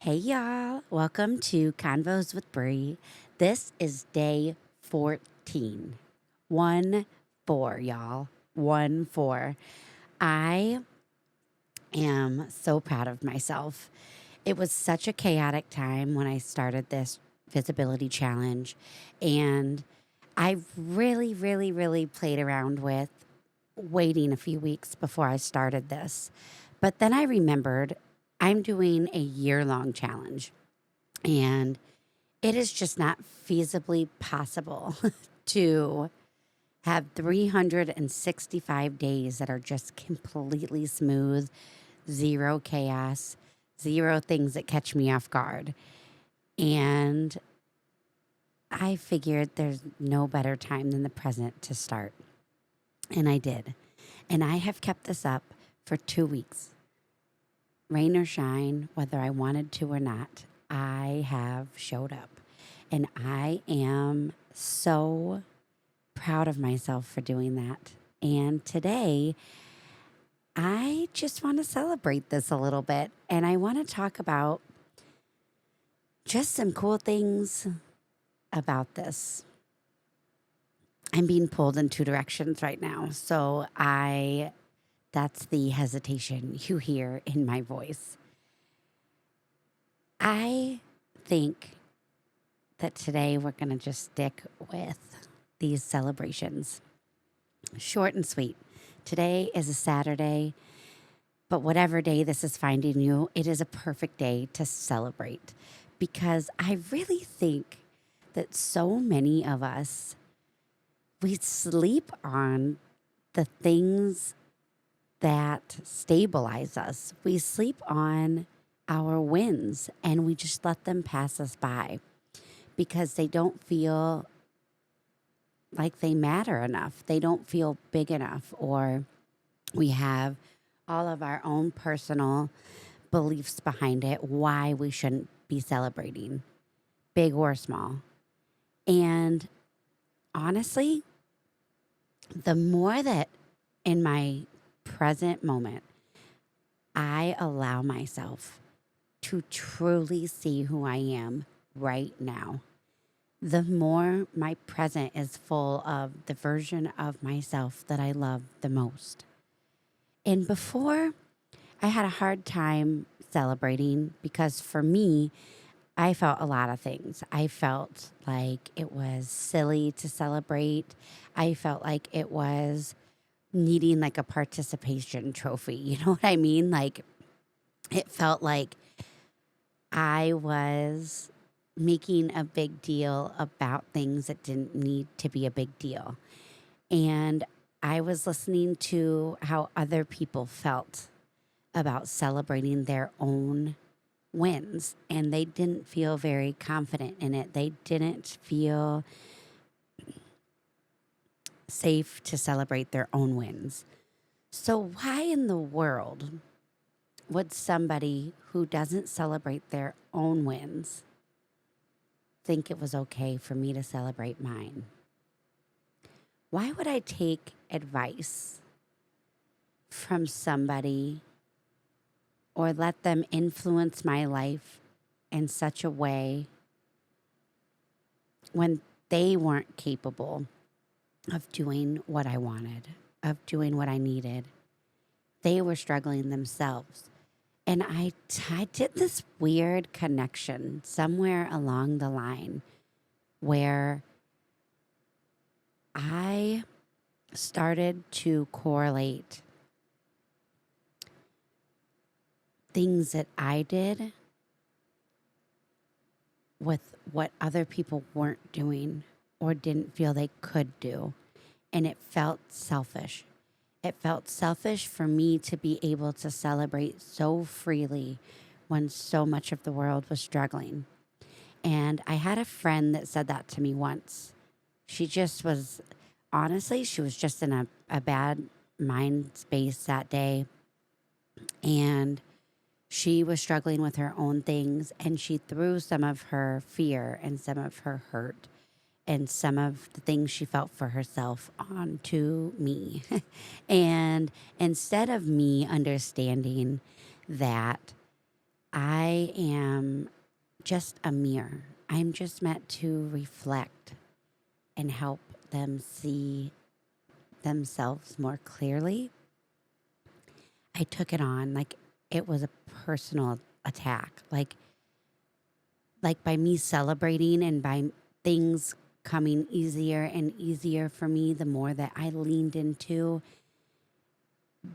Hey y'all, welcome to Convos with Bree. This is day 14. 1-4, y'all. 1-4. I am so proud of myself. It was such a chaotic time when I started this visibility challenge, and I really played around with waiting a few weeks before I started this. But then I remembered I'm doing a year-long challenge, and it is just not feasibly possible to have 365 days that are just completely smooth, zero chaos, zero things that catch me off guard. And I figured there's no better time than the present to start. And I did. And I have kept this up for 2 weeks. Rain or shine, whether I wanted to or not, I have showed up. And I am so proud of myself for doing that. And today, I just want to celebrate this a little bit. And I want to talk about just some cool things about this. I'm being pulled in two directions right now. So that's the hesitation you hear in my voice. I think that today we're going to just stick with these celebrations. Short and sweet. Today is a Saturday, but whatever day this is finding you, it is a perfect day to celebrate because I really think that so many of us, we sleep on the things that stabilize us. We sleep on our wins and we just let them pass us by because they don't feel like they matter enough. They don't feel big enough, or we have all of our own personal beliefs behind it, why we shouldn't be celebrating, big or small. And honestly, the more that in my present moment, I allow myself to truly see who I am right now, the more my present is full of the version of myself that I love the most. And before, I had a hard time celebrating because for me, I felt a lot of things. I felt like it was silly to celebrate. I felt like it was needing like a participation trophy. You know what I mean? Like it felt like I was making a big deal about things that didn't need to be a big deal. And I was listening to how other people felt about celebrating their own wins, and they didn't feel very confident in it. They didn't feel safe to celebrate their own wins. So, why in the world would somebody who doesn't celebrate their own wins think it was okay for me to celebrate mine? Why would I take advice from somebody or let them influence my life in such a way when they weren't capable of doing what I wanted, of doing what I needed? They were struggling themselves. And I did this weird connection somewhere along the line where I started to correlate things that I did with what other people weren't doing or didn't feel they could do. And it felt selfish. It felt selfish for me to be able to celebrate so freely when so much of the world was struggling. And I had a friend that said that to me once. She just was, honestly, she was just in a bad mind space that day. And she was struggling with her own things. And she threw some of her fear and some of her hurt and some of the things she felt for herself onto me. And instead of me understanding that I am just a mirror. I'm just meant to reflect and help them see themselves more clearly. I took it on like it was a personal attack. Like by me celebrating and by things coming easier and easier for me, the more that I leaned into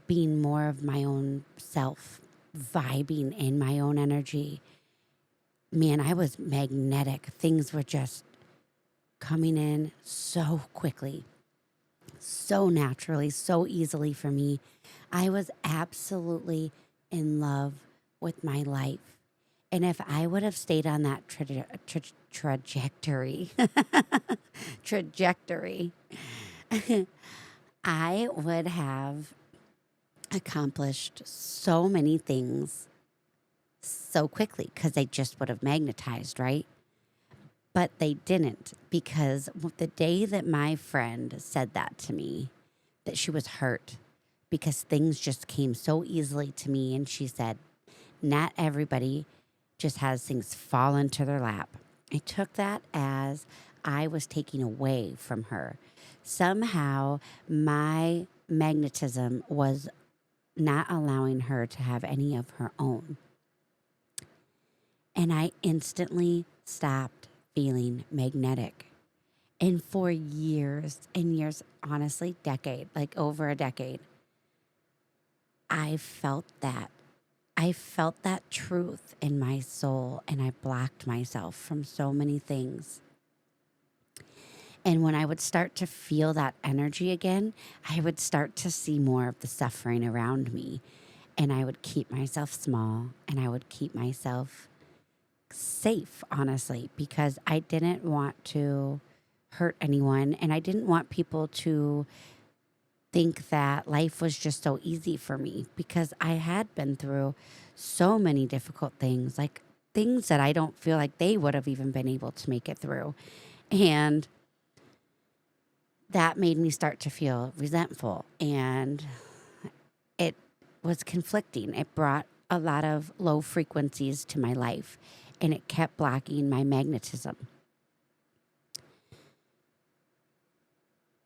being more of my own self, vibing in my own energy. Man, I was magnetic. Things were just coming in so quickly, so naturally, so easily for me. I was absolutely in love with my life. And if I would have stayed on that trajectory, I would have accomplished so many things so quickly because they just would have magnetized, right? But they didn't, because the day that my friend said that to me, that she was hurt because things just came so easily to me. And she said, not everybody just has things fall into their lap. I took that as I was taking away from her. Somehow my magnetism was not allowing her to have any of her own. And I instantly stopped feeling magnetic. And for years and years, honestly, like over a decade, I felt that. I felt that truth in my soul, and I blocked myself from so many things. And when I would start to feel that energy again, I would start to see more of the suffering around me. And I would keep myself small, and I would keep myself safe, honestly, because I didn't want to hurt anyone, and I didn't want people to think that life was just so easy for me, because I had been through so many difficult things, like things that I don't feel like they would have even been able to make it through. And that made me start to feel resentful, and it was conflicting. It brought a lot of low frequencies to my life, and it kept blocking my magnetism.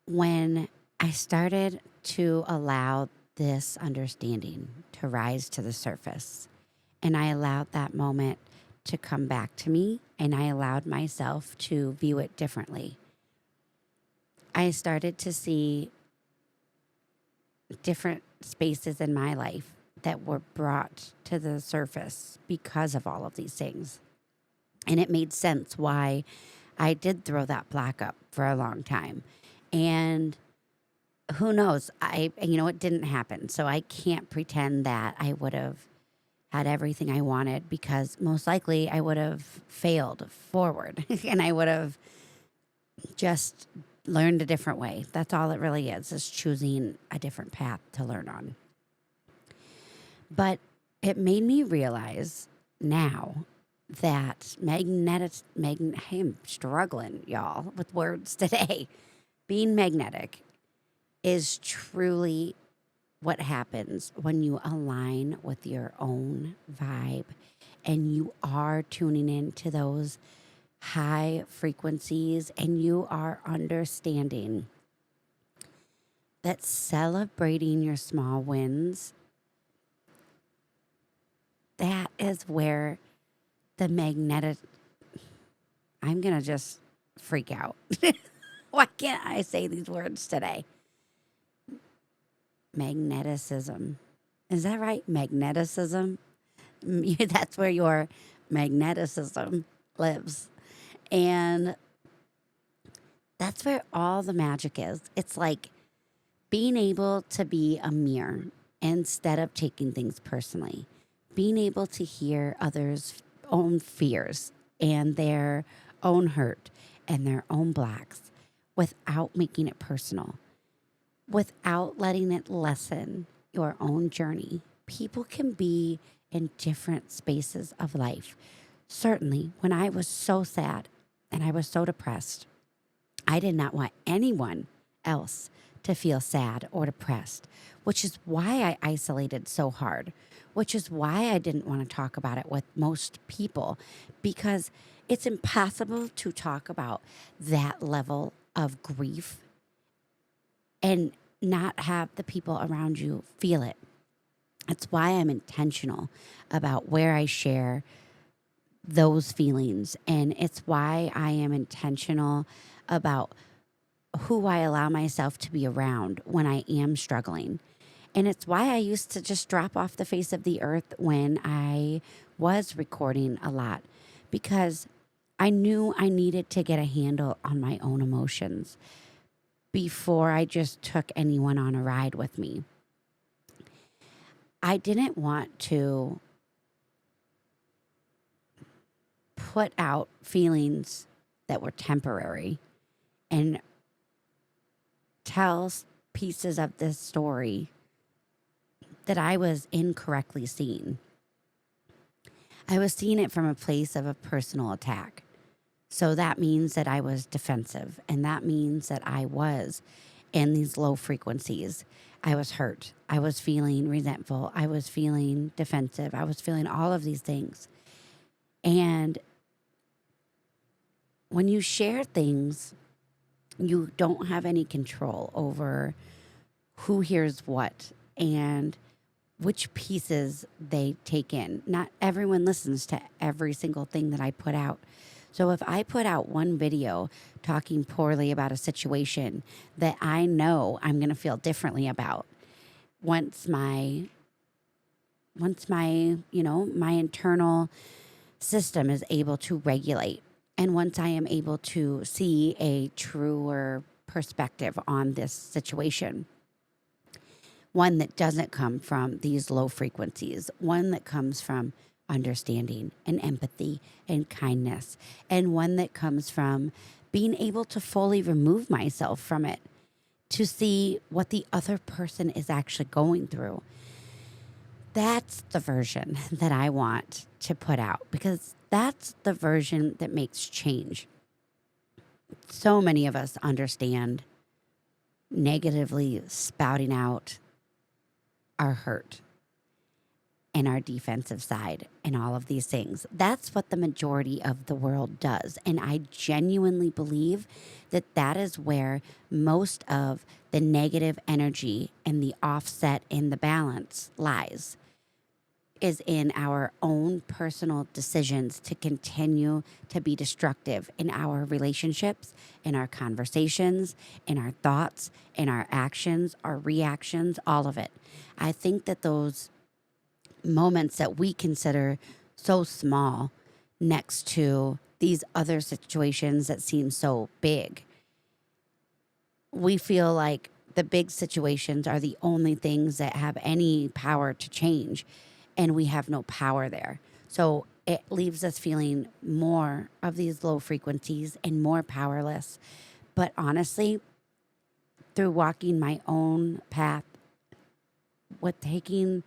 When I started to allow this understanding to rise to the surface, and I allowed that moment to come back to me, and I allowed myself to view it differently, I started to see different spaces in my life that were brought to the surface because of all of these things. And it made sense why I did throw that block up for a long time. And who knows? It didn't happen. So I can't pretend that I would have had everything I wanted, because most likely I would have failed forward and I would have just learned a different way. That's all it really is choosing a different path to learn on. But it made me realize now that I'm struggling, y'all, with words today. Being magnetic is truly what happens when you align with your own vibe and you are tuning into those high frequencies, and you are understanding that celebrating your small wins, that is where the magnetic, I'm going to just freak out. Why can't I say these words today? Magneticism. Is that right? Magneticism? That's where your magneticism lives. And that's where all the magic is. It's like being able to be a mirror instead of taking things personally. Being able to hear others' own fears and their own hurt and their own blocks without making it personal, without letting it lessen your own journey. People can be in different spaces of life. Certainly, when I was so sad and I was so depressed, I did not want anyone else to feel sad or depressed, which is why I isolated so hard, which is why I didn't want to talk about it with most people, because it's impossible to talk about that level of grief and not have the people around you feel it. It's why I'm intentional about where I share those feelings. And it's why I am intentional about who I allow myself to be around when I am struggling. And it's why I used to just drop off the face of the earth when I was recording a lot, because I knew I needed to get a handle on my own emotions before I just took anyone on a ride with me. I didn't want to put out feelings that were temporary and tell pieces of this story that I was incorrectly seeing. I was seeing it from a place of a personal attack. So that means that I was defensive, and that means that I was in these low frequencies. I was hurt. I was feeling resentful. I was feeling defensive. I was feeling all of these things. And when you share things, you don't have any control over who hears what and which pieces they take in. Not everyone listens to every single thing that I put out. So if I put out one video talking poorly about a situation that I know I'm going to feel differently about, once my my internal system is able to regulate, and once I am able to see a truer perspective on this situation, one that doesn't come from these low frequencies, one that comes from understanding and empathy and kindness, and one that comes from being able to fully remove myself from it to see what the other person is actually going through. That's the version that I want to put out, because that's the version that makes change. So many of us understand negatively spouting out our hurt and our defensive side and all of these things. That's what the majority of the world does. And I genuinely believe that that is where most of the negative energy and the offset in the balance lies, is in our own personal decisions to continue to be destructive in our relationships, in our conversations, in our thoughts, in our actions, our reactions, all of it. I think that those moments that we consider so small next to these other situations that seem so big, we feel like the big situations are the only things that have any power to change, and we have no power there. So it leaves us feeling more of these low frequencies and more powerless. But honestly, through walking my own path with taking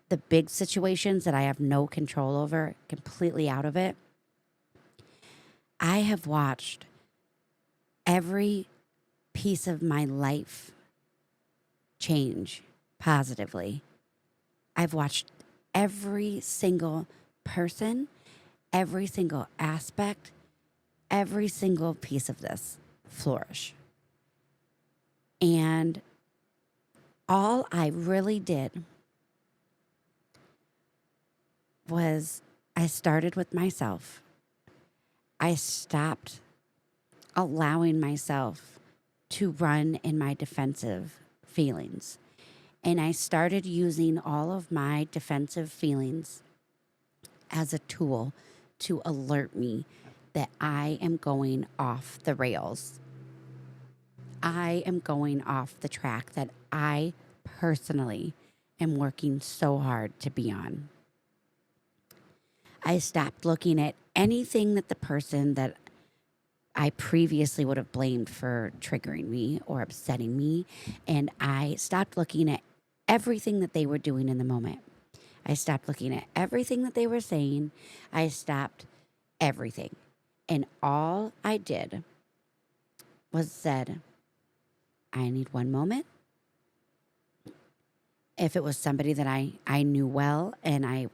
the big situations that I have no control over completely out of it, I have watched every piece of my life change positively. I've watched every single person, every single aspect, every single piece of this flourish. And all I really did was I started with myself. I stopped allowing myself to run in my defensive feelings. And I started using all of my defensive feelings as a tool to alert me that I am going off the rails. I am going off the track that I personally am working so hard to be on. I stopped looking at anything that the person that I previously would have blamed for triggering me or upsetting me, and I stopped looking at everything that they were doing in the moment. I stopped looking at everything that they were saying. I stopped everything. And all I did was said, I need one moment. If it was somebody that I knew well and I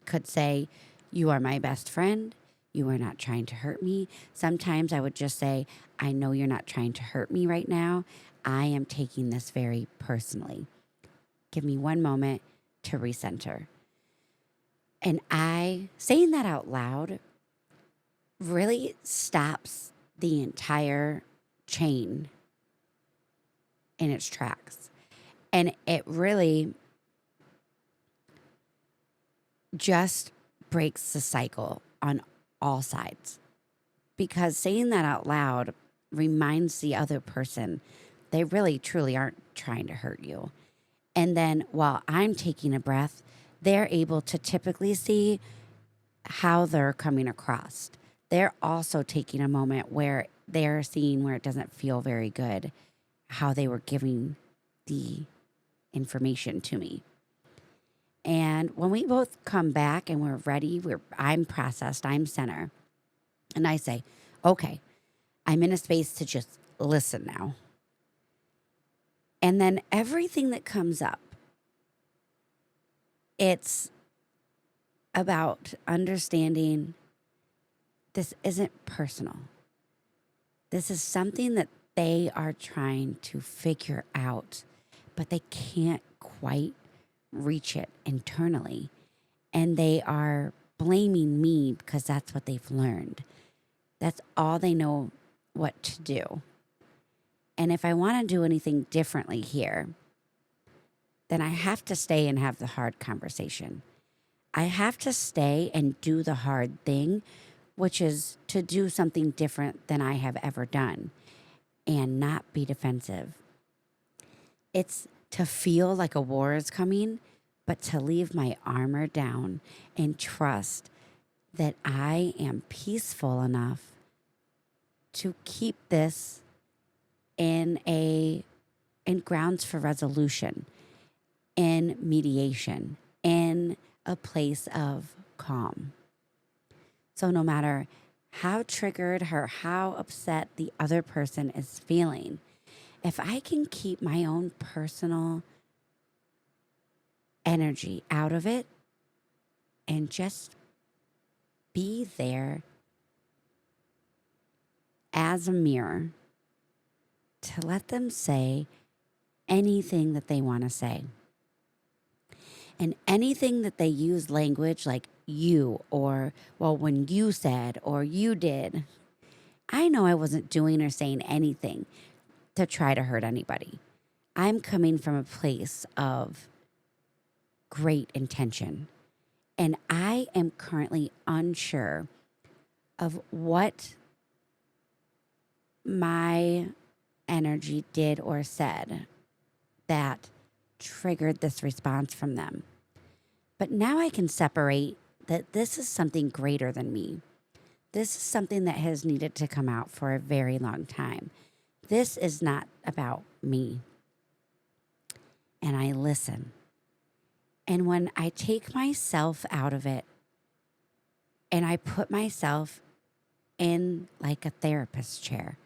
could say, you are my best friend, you are not trying to hurt me. Sometimes I would just say, I know you're not trying to hurt me right now. I am taking this very personally. Give me one moment to recenter. And saying that out loud really stops the entire chain in its tracks. And it really just breaks the cycle on all sides. Because saying that out loud reminds the other person they really truly aren't trying to hurt you. And then while I'm taking a breath, they're able to typically see how they're coming across. They're also taking a moment where they're seeing where it doesn't feel very good, how they were giving the information to me. And when we both come back and we're ready, I'm processed, I'm center. And I say, okay, I'm in a space to just listen now. And then everything that comes up, it's about understanding this isn't personal. This is something that they are trying to figure out, but they can't quite reach it internally. And they are blaming me because that's what they've learned. That's all they know what to do. And if I want to do anything differently here, then I have to stay and have the hard conversation. I have to stay and do the hard thing, which is to do something different than I have ever done and not be defensive. It's to feel like a war is coming, but to leave my armor down and trust that I am peaceful enough to keep this in grounds for resolution, in mediation, in a place of calm. So no matter how triggered or how upset the other person is feeling, if I can keep my own personal energy out of it and just be there as a mirror to let them say anything that they want to say. And anything that they use language like you or, well, when you said or you did, I know I wasn't doing or saying anything to try to hurt anybody. I'm coming from a place of great intention. And I am currently unsure of what my energy did or said that triggered this response from them. But now I can separate that this is something greater than me. This is something that has needed to come out for a very long time. This is not about me. And I listen. And when I take myself out of it and I put myself in like a therapist chair,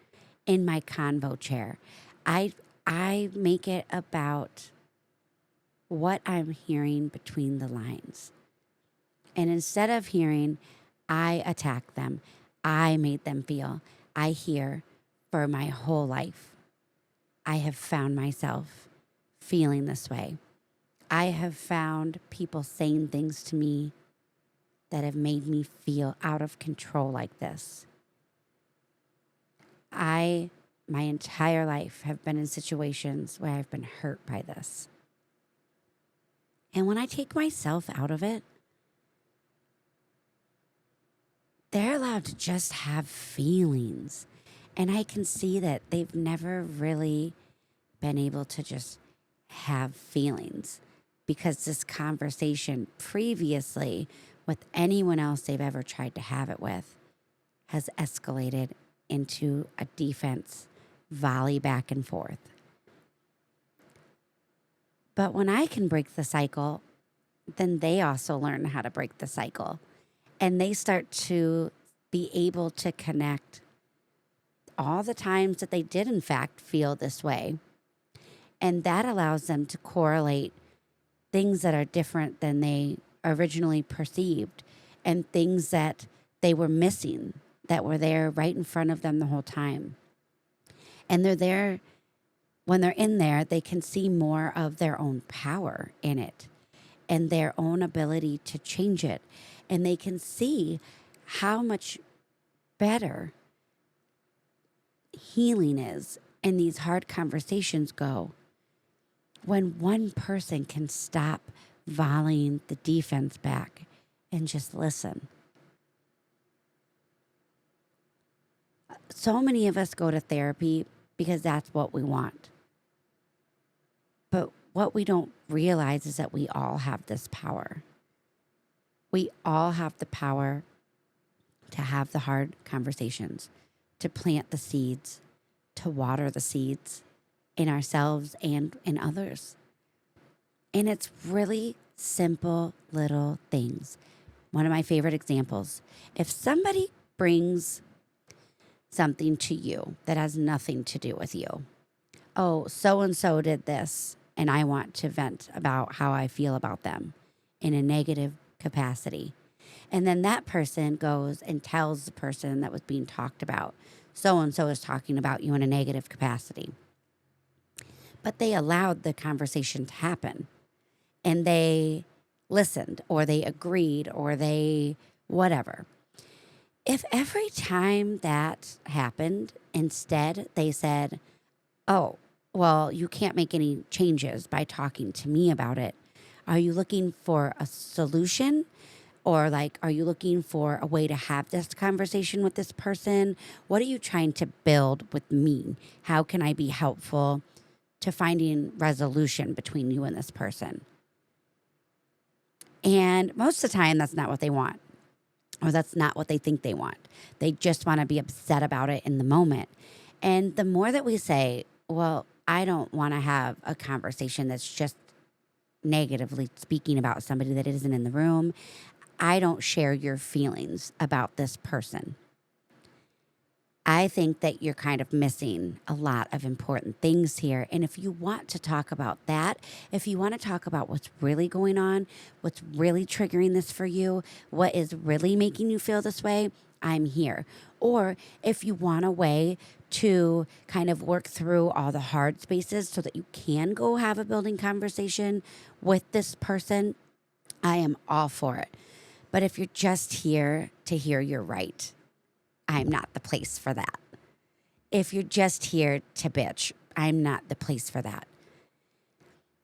in my convo chair, I make it about what I'm hearing between the lines. And instead of hearing, I attacked them, I made them feel, I hear, for my whole life, I have found myself feeling this way. I have found people saying things to me that have made me feel out of control like this. My entire life have been in situations where I've been hurt by this. And when I take myself out of it, they're allowed to just have feelings. And I can see that they've never really been able to just have feelings because this conversation previously with anyone else they've ever tried to have it with has escalated into a defense volley back and forth. But when I can break the cycle, then they also learn how to break the cycle. And they start to be able to connect all the times that they did, in fact, feel this way. And that allows them to correlate things that are different than they originally perceived and things that they were missing that were there right in front of them the whole time. And they're there, when they're in there, they can see more of their own power in it and their own ability to change it. And they can see how much better healing is and these hard conversations go when one person can stop volleying the defense back and just listen. So many of us go to therapy because that's what we want. But what we don't realize is that we all have this power. We all have the power to have the hard conversations, to plant the seeds, to water the seeds in ourselves and in others. And it's really simple little things. One of my favorite examples, if somebody brings something to you that has nothing to do with you. Oh, so-and-so did this, and I want to vent about how I feel about them in a negative capacity. And then that person goes and tells the person that was being talked about, so-and-so is talking about you in a negative capacity. But they allowed the conversation to happen. And they listened, or they agreed, or they whatever. If every time that happened, instead they said, oh, well, you can't make any changes by talking to me about it. Are you looking for a solution? Or like, are you looking for a way to have this conversation with this person? What are you trying to build with me? How can I be helpful to finding resolution between you and this person? And most of the time, that's not what they want. Or that's not what they think they want. They just want to be upset about it in the moment. And the more that we say, well, I don't want to have a conversation that's just negatively speaking about somebody that isn't in the room. I don't share your feelings about this person. I think that you're kind of missing a lot of important things here. And if you want to talk about that, if you want to talk about what's really going on, what's really triggering this for you, what is really making you feel this way, I'm here. Or if you want a way to kind of work through all the hard spaces so that you can go have a building conversation with this person, I am all for it. But if you're just here to hear you're right, I'm not the place for that. If you're just here to bitch, I'm not the place for that.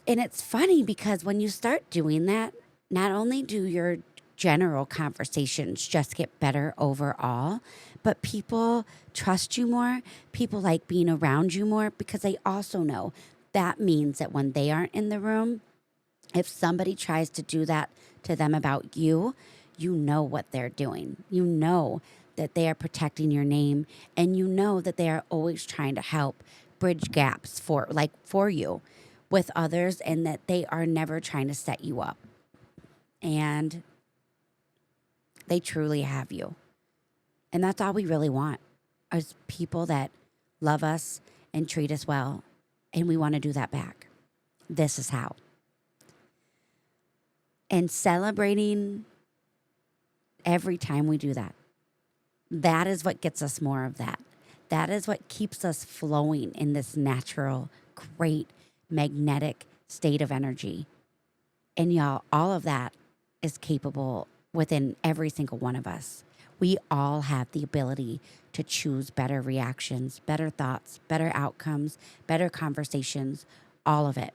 And it's funny because when you start doing that, not only do your general conversations just get better overall, but people trust you more. People like being around you more because they also know that means that when they aren't in the room, if somebody tries to do that to them about you, you know what they're doing. You know that they are protecting your name, and you know that they are always trying to help bridge gaps for you with others, and that they are never trying to set you up. And they truly have you. And that's all we really want, is people that love us and treat us well, and we want to do that back. This is how. And celebrating every time we do that. That is what gets us more of that. That is what keeps us flowing in this natural, great, magnetic state of energy. And y'all, all of that is capable within every single one of us. We all have the ability to choose better reactions, better thoughts, better outcomes, better conversations, all of it.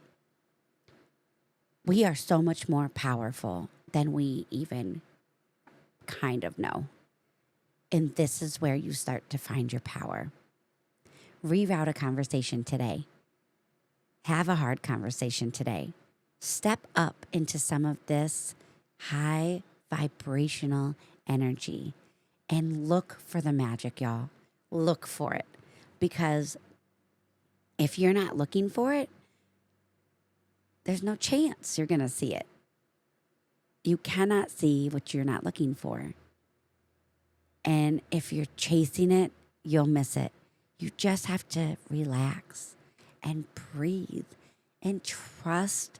We are so much more powerful than we even kind of know. And this is where you start to find your power. Reroute a conversation today. Have a hard conversation today. Step up into some of this high vibrational energy and look for the magic, y'all. Look for it. Because if you're not looking for it, there's no chance you're going to see it. You cannot see what you're not looking for. And if you're chasing it, you'll miss it. You just have to relax and breathe and trust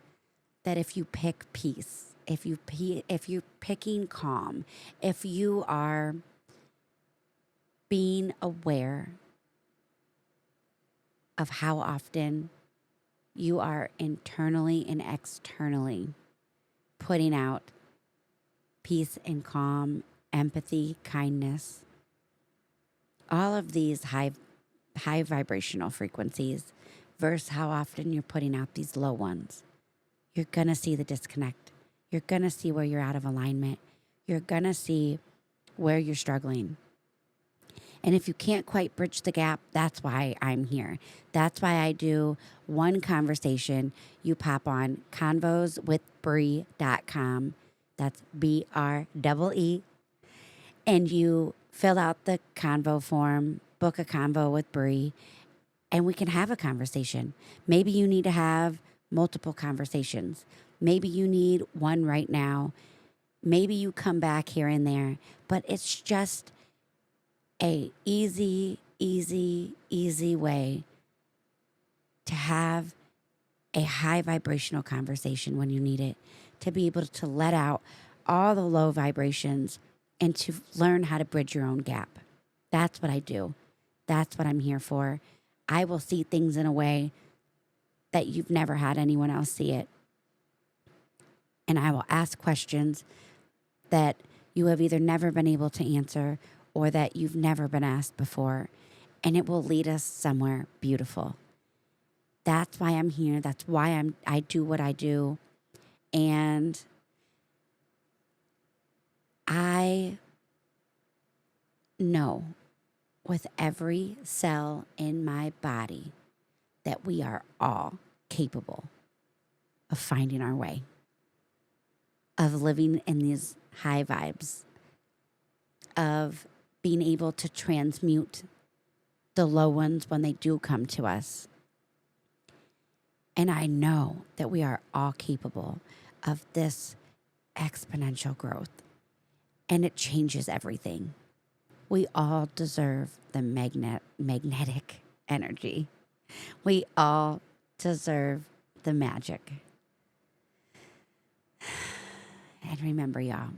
that if you pick peace, if you're picking calm, if you are being aware of how often you are internally and externally putting out peace and calm, empathy, kindness, all of these high vibrational frequencies versus how often you're putting out these low ones, you're going to see the disconnect. You're going to see where you're out of alignment. You're going to see where you're struggling. And if you can't quite bridge the gap, that's why I'm here. That's why I do one conversation. You pop on convoswithbree.com. That's BREE. And you fill out the convo form, book a convo with Bree, and we can have a conversation. Maybe you need to have multiple conversations. Maybe you need one right now. Maybe you come back here and there, but it's just a easy way to have a high vibrational conversation when you need it, to be able to let out all the low vibrations and to learn how to bridge your own gap. That's what I do. That's what I'm here for. I will see things in a way that you've never had anyone else see it. And I will ask questions that you have either never been able to answer or that you've never been asked before. And it will lead us somewhere beautiful. That's why I'm here. That's why I do what I do. And I know with every cell in my body that we are all capable of finding our way, of living in these high vibes, of being able to transmute the low ones when they do come to us. And I know that we are all capable of this exponential growth, and it changes everything. We all deserve the magnetic energy. We all deserve the magic. And remember, y'all,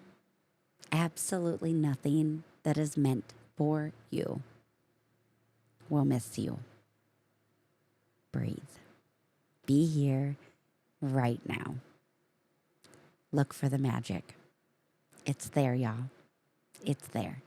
absolutely nothing that is meant for you will miss you. Breathe. Be here right now. Look for the magic. It's there, y'all. It's there.